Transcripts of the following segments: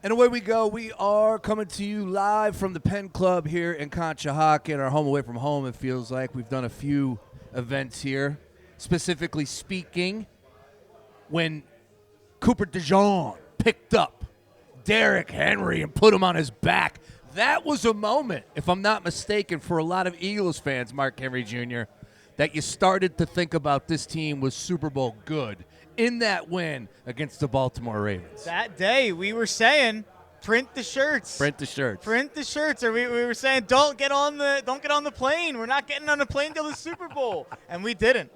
And away we go. We are coming to you live from the Penn Club here in Conshohocken, our home away from home. It feels like we've done a few events here. Specifically speaking, when Cooper DeJean picked up Derrick Henry and put him on his back, that was a moment, if I'm not mistaken, for a lot of Eagles fans, Mark Henry Jr., that you started to think about this team was Super Bowl good in that win against the Baltimore Ravens. That day, we were saying, print the shirts. Print the shirts. Print the shirts. Or we were saying, don't get on the plane. We're not getting on the plane till the Super Bowl. And we didn't.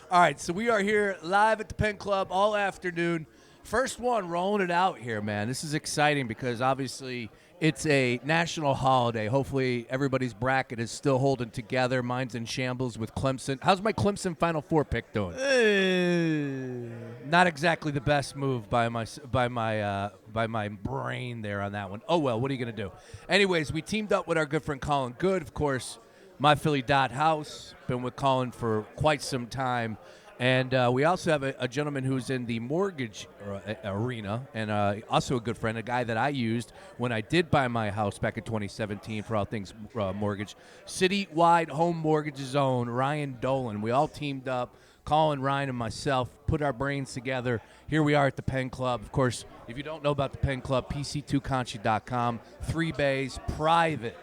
All right, so we are here live at the Penn Club all afternoon. First one, rolling it out here, man. This is exciting because obviously it's a national holiday. Hopefully everybody's bracket is still holding together. Mine's in shambles with Clemson. How's my Clemson Final Four pick doing? Not exactly the best move by my brain there on that one. Oh, well, what are you going to do? Anyways, we teamed up with our good friend Colin Good, of course, My Philly House. Been with Colin for quite some time. And we also have a gentleman who's in the mortgage arena and also a good friend, a guy that I used when I did buy my house back in 2017 for all things mortgage. Citywide Home Mortgage's own, Ryan Dolan. We all teamed up, Colin, Ryan, and myself, put our brains together. Here we are at the Penn Club. Of course, if you don't know about the Penn Club, pc2conchi.com. 3 bays, private.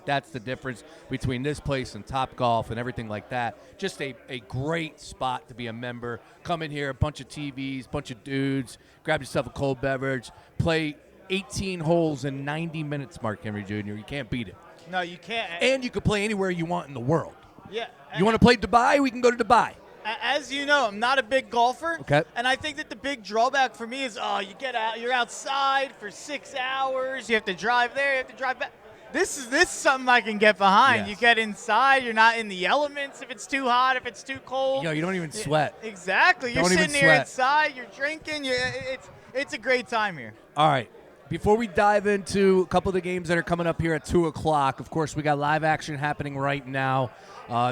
That's the difference between this place and Topgolf and everything like that. Just a great spot to be a member. Come in here, a bunch of TVs, bunch of dudes, grab yourself a cold beverage, play 18 holes in 90 minutes, Mark Henry Jr. You can't beat it. No, you can't. And you can play anywhere you want in the world. Yeah. You want to play Dubai? We can go to Dubai. As you know, I'm not a big golfer. Okay. And I think that the big drawback for me is, you get out, you're outside for 6 hours. You have to drive there. You have to drive back. This is something I can get behind. Yes. You get inside. You're not in the elements if it's too hot, if it's too cold. You don't even sweat. Exactly. You're Don't even sitting here sweat. inside. You're drinking. It's a great time here. All right. Before we dive into a couple of the games that are coming up here at 2 o'clock, of course, we got live action happening right now.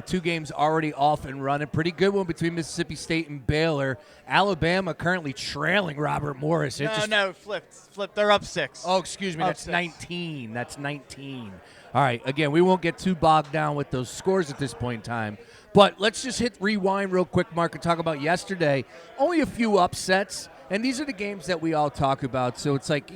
2 games already off and running. Pretty good one between Mississippi State and Baylor. Alabama currently trailing Robert Morris. Flipped. They're up 6. Oh, excuse me. Up That's 6. 19. That's 19. All right. Again, we won't get too bogged down with those scores at this point in time. But let's just hit rewind real quick, Mark, and talk about yesterday. Only a few upsets. And these are the games that we all talk about. So it's like,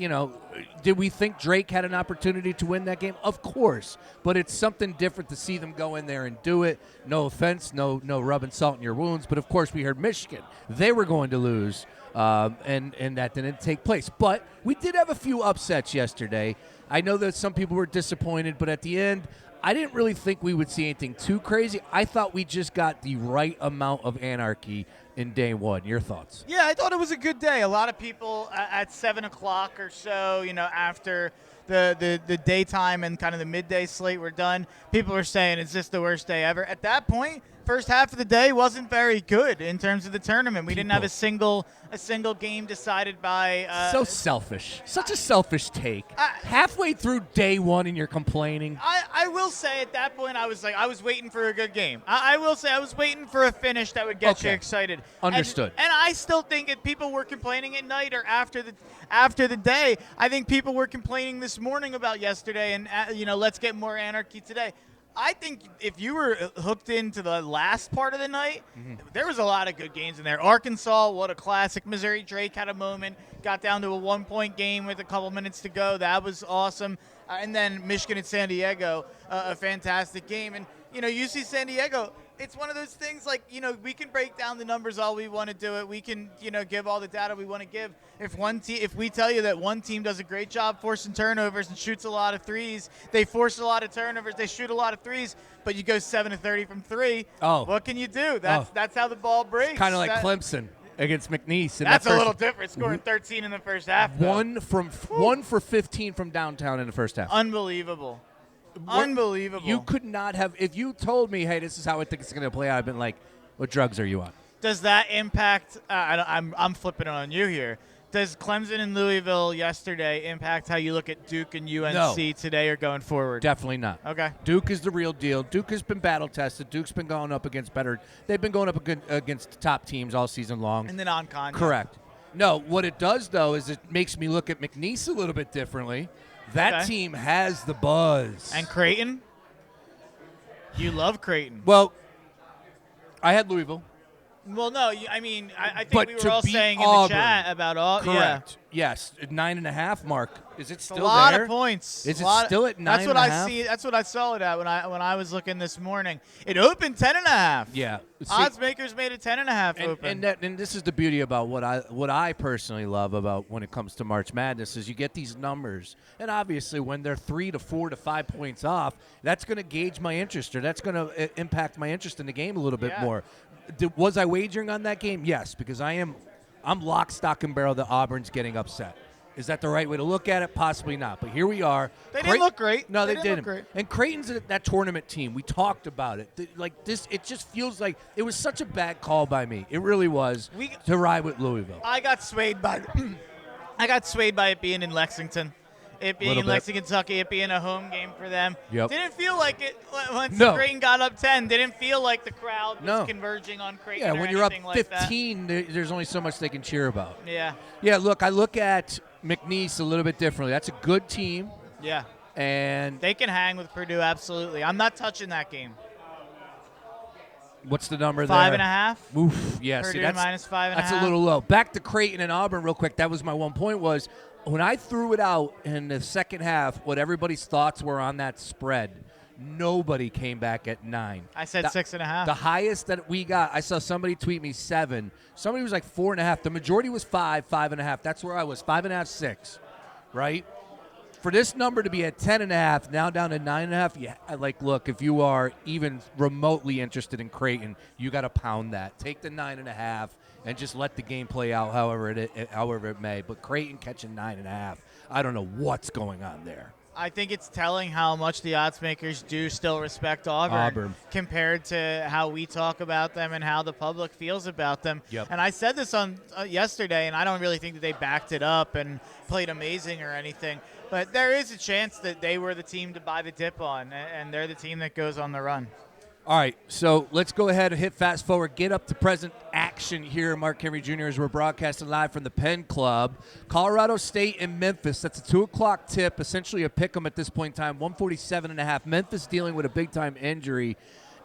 did we think Drake had an opportunity to win that game? Of course. But it's something different to see them go in there and do it. No offense, no rubbing salt in your wounds. But, of course, we heard Michigan. They were going to lose, and that didn't take place. But we did have a few upsets yesterday. I know that some people were disappointed, but at the end, I didn't really think we would see anything too crazy. I thought we just got the right amount of anarchy in day one. Your thoughts? Yeah, I thought it was a good day. A lot of people at 7 o'clock or so, after the daytime and kind of the midday slate were done, people were saying, is this the worst day ever? At that point, first half of the day wasn't very good in terms of the tournament. We didn't have a single game decided by so selfish. Such a selfish take. Halfway through day one and you're complaining. I will say at that point I was waiting for a good game. I will say I was waiting for a finish that would get you excited. Understood. And I still think if people were complaining at night or after the day, I think people were complaining this morning about yesterday and let's get more anarchy today. I think if you were hooked into the last part of the night, there was a lot of good games in there. Arkansas, what a classic. Missouri Drake had a moment, got down to a 1-point game with a couple minutes to go. That was awesome. And then Michigan and San Diego, a fantastic game. And, UC San Diego, it's one of those things we can break down the numbers all we want to do it. We can, give all the data we want to give. If we tell you that one team does a great job forcing turnovers and shoots a lot of threes, they force a lot of turnovers, they shoot a lot of threes, but you go 7 of 30 from 3. Oh. What can you do? That's how the ball breaks. Kind of like Clemson against McNeese. That's a little different, scoring 13 in the first half. One for 15 from downtown in the first half. Unbelievable. Unbelievable. You could not have, if you told me, hey, this is how I think it's going to play out, I've been like, what drugs are you on? Does that impact, I'm flipping it on you here. Does Clemson and Louisville yesterday impact how you look at Duke and UNC today or going forward? Definitely not. Okay. Duke is the real deal. Duke has been battle tested. Duke's been going up against they've been going up against top teams all season long. In the non-con. Correct. No, what it does, though, is it makes me look at McNeese a little bit differently. That Okay. team has the buzz. And Creighton? You love Creighton. Well, I had Louisville. Well, no, I mean, I think But we were to all beat saying in Auburn, the chat about all. Correct. Yes, 9.5 mark. Is it It's still a lot there? of points. Is A it lot still at That's what 9.5? I see. That's what I saw it at when I was looking this morning. It opened 10.5. Yeah. See, Odds makers made it 10.5 open. and this is the beauty about what I personally love about when it comes to March Madness is you get these numbers, and obviously when they're 3 to 4 to 5 points off, that's going to gauge my interest, or that's going to impact my interest in the game a little bit Yeah. more. Was I wagering on that game? Yes, because I'm lock, stock, and barrel that Auburn's getting upset. Is that the right way to look at it? Possibly not. But here we are. They didn't look great. No, they They didn't. didn't look great. And Creighton's that tournament team. We talked about it. Like this, it just feels like it was such a bad call by me. It really was to ride with Louisville. I got swayed by it being in Lexington. It being Little in bit. Lexington, Kentucky, it being a home game for them. Yep. Didn't feel like it once No. Creighton got up 10. Didn't feel like the crowd was No. converging on Creighton Yeah, or when you're up anything like that. 15, there's only so much they can cheer about. Yeah, Yeah, look, I look at McNeese a little bit differently. That's a good team, yeah. and They can hang with Purdue, absolutely. I'm not touching that game. what's the number there? 5.5. Oof, yeah. Purdue See, that's minus 5.5. That's a little low. Back to Creighton and Auburn real quick. That was my one point was when I threw it out in the second half, what everybody's thoughts were on that spread, nobody came back at 9. I said The- 6.5. The highest that we got, I saw somebody tweet me 7. Somebody was like 4.5. The majority was 5, 5.5. That's where I was, 5.5, 6, right? For this number to be at 10.5, now down to 9.5, yeah, look, if you are even remotely interested in Creighton, you got to pound that. Take the 9.5 and just let the game play out however it may. But Creighton catching 9.5, I don't know what's going on there. I think it's telling how much the odds makers do still respect Auburn compared to how we talk about them and how the public feels about them. Yep. And I said this on yesterday, and I don't really think that they backed it up and played amazing or anything. But there is a chance that they were the team to buy the dip on, and they're the team that goes on the run. All right, so let's go ahead and hit fast forward, get up to present action here. Mark Henry Jr. as we're broadcasting live from the Penn Club. Colorado State and Memphis. That's a 2 o'clock tip, essentially a pick 'em at this point in time, 147.5. Memphis dealing with a big-time injury.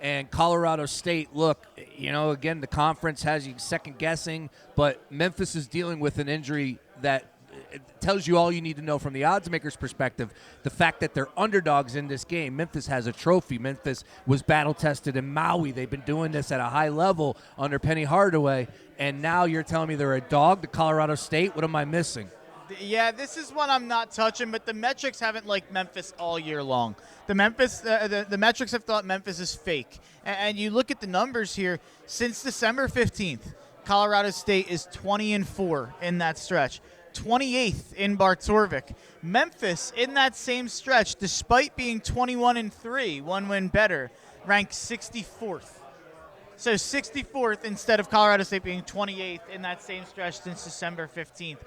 And Colorado State, look, again, the conference has you second-guessing, but Memphis is dealing with an injury that it tells you all you need to know from the odds maker's perspective. The fact that they're underdogs in this game. Memphis has a trophy. Memphis was battle tested in Maui. They've been doing this at a high level under Penny Hardaway, and now you're telling me they're a dog to Colorado State? What am I missing? Yeah, this is one I'm not touching, but the metrics haven't liked Memphis all year long. The metrics have thought Memphis is fake. And you look at the numbers here, since December 15th, Colorado State is 20-4 in that stretch. 28th in Bartorvik. Memphis in that same stretch, despite being 21-3, one win better, ranked 64th. So 64th instead of Colorado State being 28th in that same stretch since December 15th.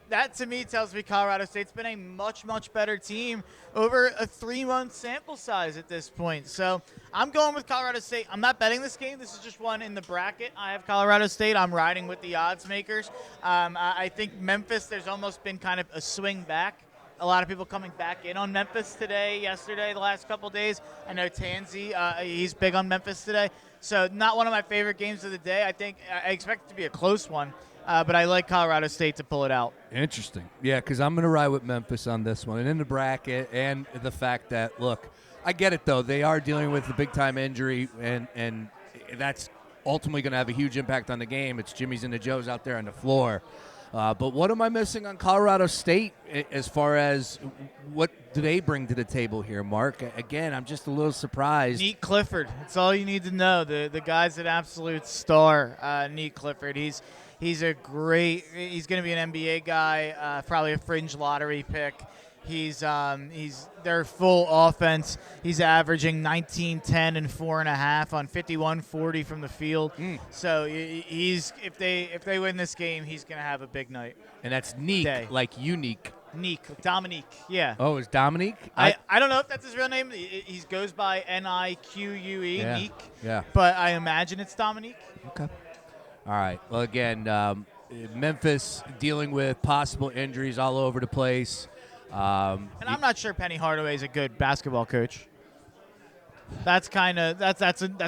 That to me tells me Colorado State's been a much, much better team over a 3-month sample size at this point. So I'm going with Colorado State. I'm not betting this game. This is just one in the bracket. I have Colorado State. I'm riding with the odds makers. I think Memphis, there's almost been kind of a swing back. A lot of people coming back in on Memphis today, yesterday, the last couple days. I know Tansy, he's big on Memphis today. So not one of my favorite games of the day. I expect it to be a close one. But I like Colorado State to pull it out. Interesting. Yeah, because I'm going to ride with Memphis on this one. And in the bracket and the fact that, look, I get it, though. They are dealing with a big-time injury, and that's ultimately going to have a huge impact on the game. It's Jimmy's and the Joes out there on the floor. But what am I missing on Colorado State as far as what do they bring to the table here, Mark? Again, I'm just a little surprised. Nate Clifford. That's all you need to know. The guy's an absolute star, Nate Clifford. He's going to be an NBA guy, probably a fringe lottery pick. He's their full offense. He's averaging 19, 10, and 4.5 on 51-40 from the field. So if they win this game, he's going to have a big night. And that's Neek, like unique. Dominique, yeah. Oh, is Dominique? I don't know if that's his real name. He goes by Nique, yeah. Neek. Yeah. But I imagine it's Dominique. Okay. All right. Well, again, Memphis dealing with possible injuries all over the place. And I'm not sure Penny Hardaway is a good basketball coach. That's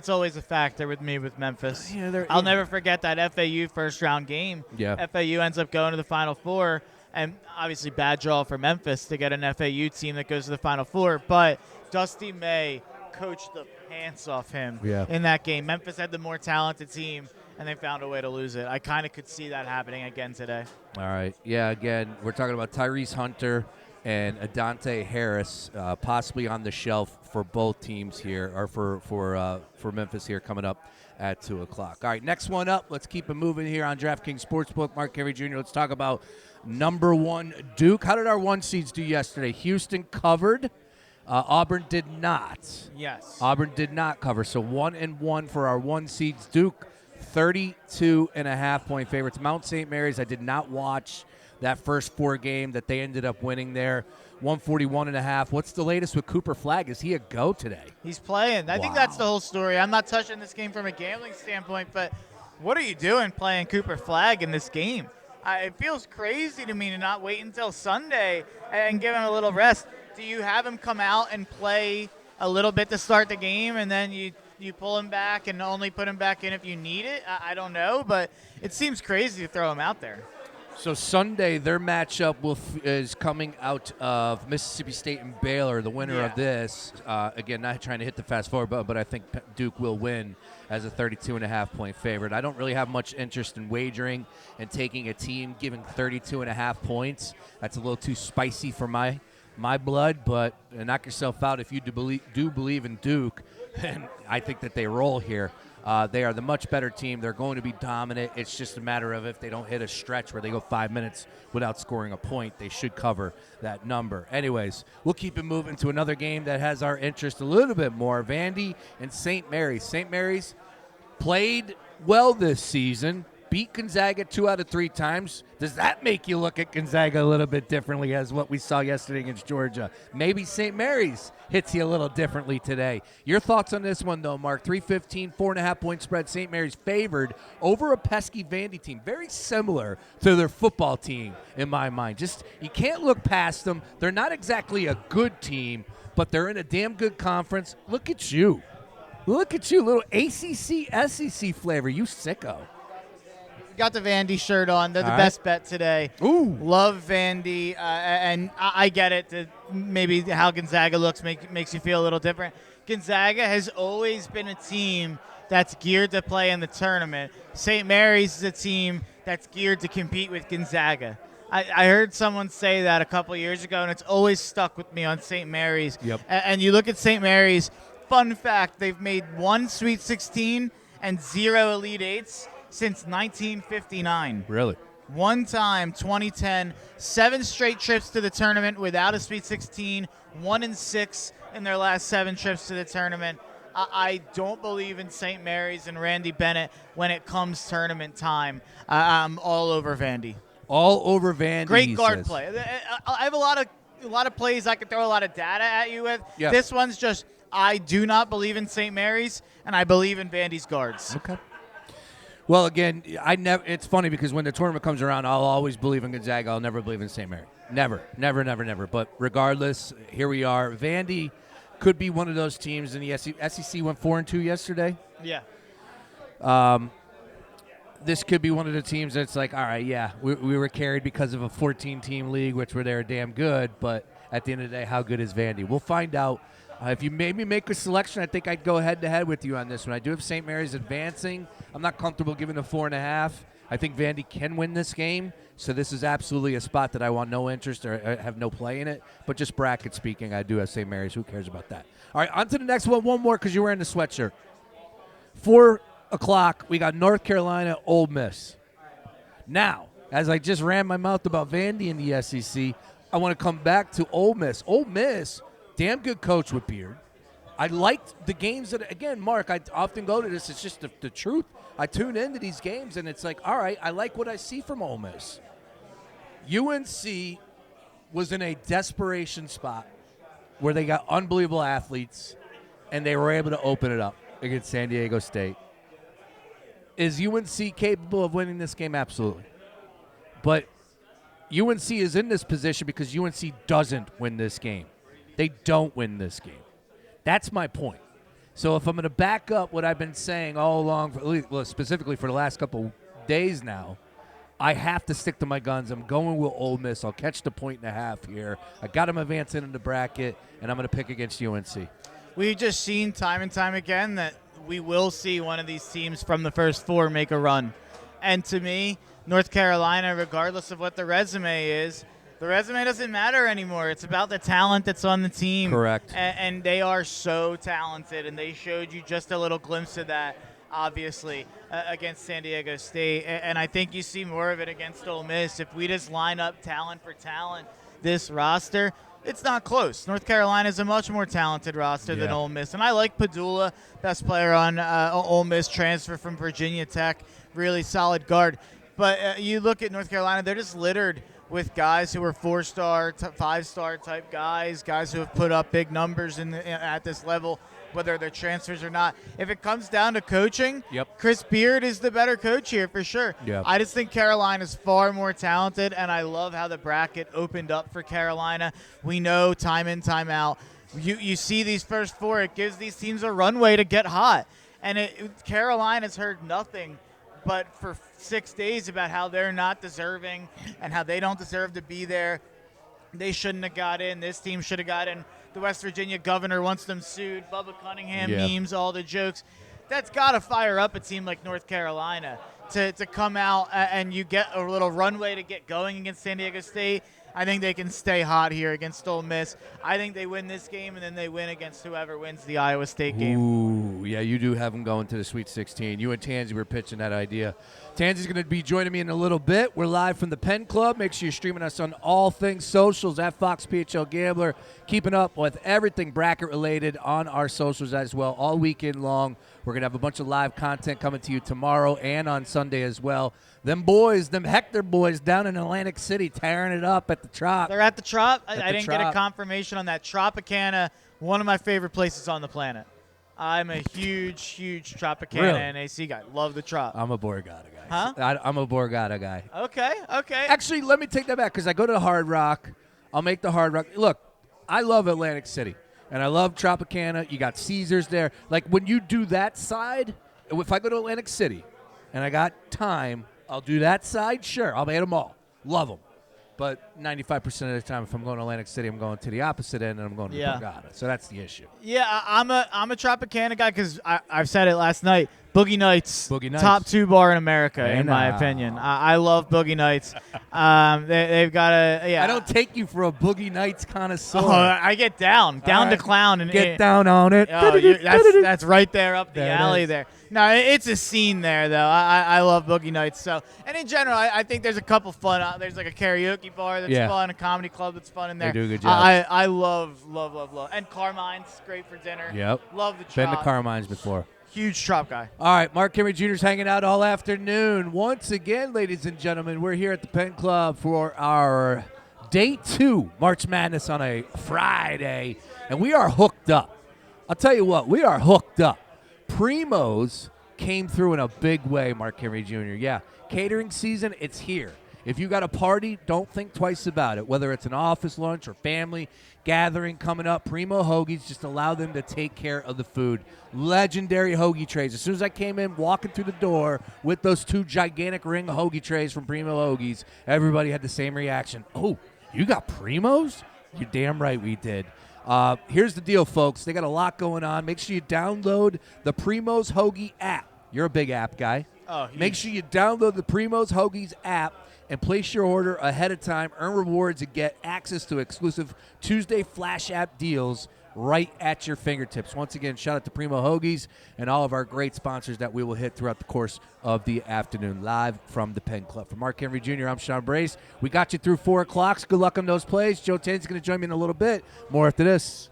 always a factor with me with Memphis. I'll never forget that FAU first round game. Yeah. FAU ends up going to the Final Four, and obviously bad draw for Memphis to get an FAU team that goes to the Final Four. But Dusty May coached the pants off him in that game. Memphis had the more talented team, and they found a way to lose it. I kind of could see that happening again today. All right. Yeah, again, we're talking about Tyrese Hunter and Adante Harris possibly on the shelf for both teams here, or for Memphis here coming up at 2 o'clock. All right, next one up. Let's keep it moving here on DraftKings Sportsbook. Mark Carey Jr., let's talk about number 1 Duke. How did our 1 seeds do yesterday? Houston covered. Auburn did not. Yes. Auburn did not cover. So 1-1 for our 1 seeds. Duke, 32.5-point favorites. Mount St. Mary's, I did not watch that first 4 game that they ended up winning there. 141.5. What's the latest with Cooper Flagg? Is he a go today? He's playing. I think that's the whole story. I'm not touching this game from a gambling standpoint, but what are you doing playing Cooper Flagg in this game? It feels crazy to me to not wait until Sunday and give him a little rest. Do you have him come out and play a little bit to start the game, and then you pull him back and only put him back in if you need it? I don't know, but it seems crazy to throw him out there. So Sunday, their matchup is coming out of Mississippi State and Baylor, the winner of this. Again, not trying to hit the fast forward button, but I think Duke will win as a 32.5-point favorite. I don't really have much interest in wagering and taking a team giving 32.5 points. That's a little too spicy for my blood, but knock yourself out if you do believe in Duke, and I think that they roll here. They are the much better team. They're going to be dominant. It's just a matter of if they don't hit a stretch where they go 5 minutes without scoring a point, they should cover that number. Anyways, we'll keep it moving to another game that has our interest a little bit more. Vandy and St. Mary's. St. Mary's played well this season. Beat Gonzaga 2 out of 3 times. Does that make you look at Gonzaga a little bit differently as what we saw yesterday against Georgia? Maybe St. Mary's hits you a little differently today. Your thoughts on this one, though, Mark? 315, 4.5-point spread. St. Mary's favored over a pesky Vandy team. Very similar to their football team, in my mind. Just, you can't look past them. They're not exactly a good team, but they're in a damn good conference. Look at you. Look at you, little ACC, SEC flavor. You sicko. Got the Vandy shirt on. They're the best bet today. Ooh. Love Vandy, and I get it. That maybe how Gonzaga looks makes you feel a little different. Gonzaga has always been a team that's geared to play in the tournament. St. Mary's is a team that's geared to compete with Gonzaga. I heard someone say that a couple years ago, and it's always stuck with me on St. Mary's. Yep. And you look at St. Mary's, fun fact, they've made 1 Sweet 16 and 0 Elite Eights since 1959. Really? One time, 2010, 7 straight trips to the tournament without a Sweet 16, 1-6 in their last 7 trips to the tournament. I don't believe in St. Mary's and Randy Bennett when it comes tournament time. I'm all over Vandy. All over Vandy. Great guard play. I have a lot of plays I could throw a lot of data at you with. Yeah. This one's just, I do not believe in St. Mary's, and I believe in Vandy's guards. Okay. Well, again, it's funny because when the tournament comes around, I'll always believe in Gonzaga. I'll never believe in St. Mary. Never. But regardless, here we are. Vandy could be one of those teams in the SEC went 4-2 yesterday. Yeah. This could be one of the teams that's like, all right, yeah, we were carried because of a 14-team league, which were there damn good, but at the end of the day, how good is Vandy? We'll find out. If you made me make a selection, I think I'd go head-to-head with you on this one. I do have St. Mary's advancing. I'm not comfortable giving a 4.5. I think Vandy can win this game, so this is absolutely a spot that I want no interest or have no play in it. But just bracket speaking, I do have St. Mary's. Who cares about that? All right, on to the next one. One more because you're wearing the sweatshirt. 4 o'clock, we got North Carolina, Ole Miss. Now, as I just ran my mouth about Vandy in the SEC, I want to come back to Ole Miss. Ole Miss, damn good coach with Beard. I liked the games that, again, Mark, I often go to this. It's just the truth. I tune into these games, and it's like, all right, I like what I see from Ole Miss. UNC was in a desperation spot where they got unbelievable athletes, and they were able to open it up against San Diego State. Is UNC capable of winning this game? Absolutely. But UNC is in this position because UNC doesn't win this game. They don't win this game. That's my point. So if I'm going to back up what I've been saying all along, well, specifically for the last couple days now, I have to stick to my guns. I'm going with Ole Miss. I'll catch the 1.5 here. I got them advancing in the bracket, and I'm going to pick against UNC. We've just seen time and time again that we will see one of these teams from the first 4 make a run. And to me, North Carolina, regardless of what the resume is, the resume doesn't matter anymore. It's about the talent that's on the team. Correct. And they are so talented, and they showed you just a little glimpse of that, obviously, against San Diego State. And I think you see more of it against Ole Miss. If we just line up talent for talent, this roster, it's not close. North Carolina is a much more talented roster than Ole Miss. And I like Padula, best player on Ole Miss, transfer from Virginia Tech, really solid guard. But you look at North Carolina, they're just littered with guys who are 4-star, 5-star type guys who have put up big numbers at this level, whether they're transfers or not. If it comes down to coaching, Chris Beard is the better coach here for sure. I just think Carolina is far more talented, and I love how the bracket opened up for Carolina. We know time in, time out. You see these first 4, it gives these teams a runway to get hot. And Carolina's heard nothing but for 6 days about how they're not deserving and how they don't deserve to be there. They shouldn't have got in. This team should have got in. The West Virginia governor wants them sued. Bubba Cunningham memes, all the jokes. That's got to fire up a team like North Carolina to come out and you get a little runway to get going against San Diego State. I think they can stay hot here against Ole Miss. I think they win this game, and then they win against whoever wins the Iowa State game. Ooh, yeah, you do have them going to the Sweet 16. You and Tansy were pitching that idea. Tansy's going to be joining me in a little bit. We're live from the Penn Club. Make sure you're streaming us on all things socials at Fox PHL Gambler. Keeping up with everything bracket-related on our socials as well all weekend long. We're going to have a bunch of live content coming to you tomorrow and on Sunday as well. Them boys, them Hector boys down in Atlantic City tearing it up at the Trop. They're at the Trop. I didn't get a confirmation on that. Tropicana, one of my favorite places on the planet. I'm a huge Tropicana NAC guy. Love the Trop. I'm a Borgata guy. Huh? I'm a Borgata guy. Okay. Actually, let me take that back because I go to the Hard Rock. I'll make the Hard Rock. Look, I love Atlantic City, and I love Tropicana. You got Caesars there. Like, when you do that side, if I go to Atlantic City and I got time, I'll do that side. Sure, I'll hit them all. Love them. But 95% of the time, if I'm going to Atlantic City, I'm going to the opposite end, and I'm going to Borgata. So that's the issue. Yeah, I'm a Tropicana guy because I've said it last night. Boogie Nights, top 2 bar in America, in my opinion. I love Boogie Nights. They've got a I don't take you for a Boogie Nights connoisseur. Oh, I get down to clown and get down on it. Oh, that's right there up the alley there. No, it's a scene there though. I love Boogie Nights. So, and in general, I think there's a couple fun. There's like a karaoke bar that's fun, a comedy club that's fun in there. They do a good job. I love, and Carmine's great for dinner. Yep. Love the Trop. Been to Carmine's before. Huge Trop guy. All right, Mark Henry Jr.'s hanging out all afternoon. Once again, ladies and gentlemen, we're here at the Penn Club for our Day 2 March Madness on a Friday, and we are hooked up. I'll tell you what, we are hooked up. Primos came through in a big way, Mark Henry Jr. Yeah, catering season, it's here. If you got a party, don't think twice about it. Whether it's an office lunch or family gathering coming up, Primo Hoagies just allow them to take care of the food. Legendary hoagie trays. As soon as I came in, walking through the door with those 2 gigantic ring hoagie trays from Primo Hoagies, everybody had the same reaction. Oh, you got Primos? You're damn right we did. Here's the deal, folks. They got a lot going on. Make sure you download the Primo's Hoagie app. You're a big app guy. Oh, make sure you download the Primo's Hoagies app and place your order ahead of time, earn rewards, and get access to exclusive Tuesday Flash app deals right at your fingertips. Once again, shout out to Primo Hoagies and all of our great sponsors that we will hit throughout the course of the afternoon, live from the Penn Club. For Mark Henry Jr., I'm Sean Brace. We got you through 4 o'clock. Good luck on those plays. Joe Tain's going to join me in a little bit. More after this.